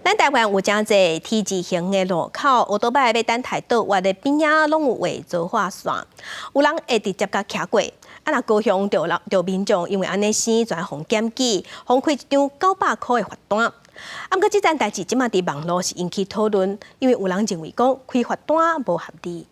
咱台湾有真侪 T 字形的路口，乌多摆要等台道或者边仔拢有画造化线，有人会直接甲徛过。若高雄就民众因为安尼生，全互检举，互开一张900块的罚单。过即件代志即马伫网络是引起讨论，因为有人认为讲开罚单无合理。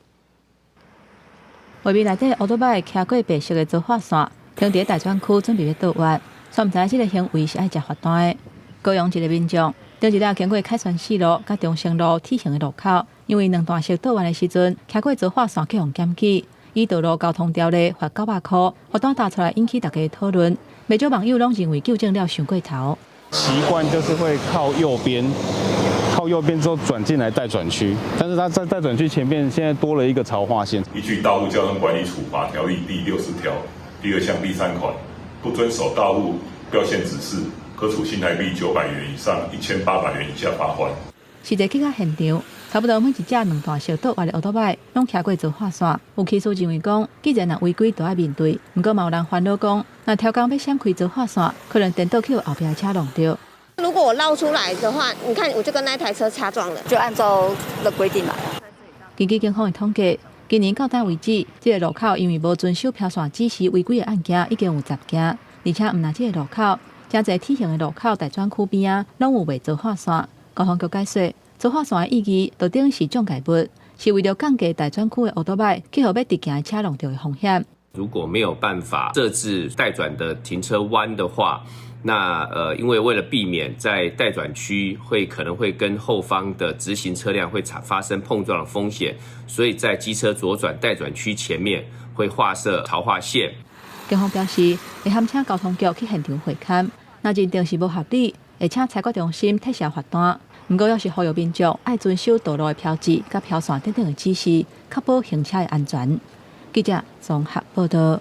画面内底乌多摆徛过白色的造化线，停伫大专区准备要倒弯，却毋知即个行为是爱食罚单的。高雄一个民众，顶一日经过凯旋四路甲中兴路 T 型的路口，因为两段式倒弯的时阵，徛过造化线去互检举，以道路交通条例罚900块，罚单打出来引起大家的讨论。不少网友拢认为纠正了伤过头。习惯就是会靠右边之后转进来待转区，但是它在待转区前面现在多了一个潮化线。依据《道路交通管理处罚条例》第60条第2项第3款，不遵守道路标线指示，可处新台币900元以上1800元以下罚款。实际去到现场，差不多每一只两段小倒弯的乌多摆，拢徛过造化线。有技术认为讲，既然若违规，就要面对。不过嘛有人烦恼讲，若超工要闪开造化线，可能颠倒去后边的车弄到。如果我绕出来的话，你看我就跟那台车擦撞了，就按照的规定来。根据警方的统计，今年到单为止，这个路口因为无遵守漂线指示违规的案件已经有10件，而且毋但这个路口，真侪T型的路口大专区边啊，拢有画造化线。交通局解说，造化线的意义就等于是障碍物，是为了降低大专区的乌多摆去后要直行的车弄到的风险。如果没有办法设置待转的停车弯的话，那因为了避免在待转区可能会跟后方的直行车辆会发生碰撞的风险，所以在机车左转待转区前面会画设潮化线。警方表示，会函请交通局去现场会勘，若认定是无合理，会请采购中心撤销罚单。不过，要是呼吁民众爱遵守道路的标志、甲漂线等等的指示，确保行车的安全。记者综合报道。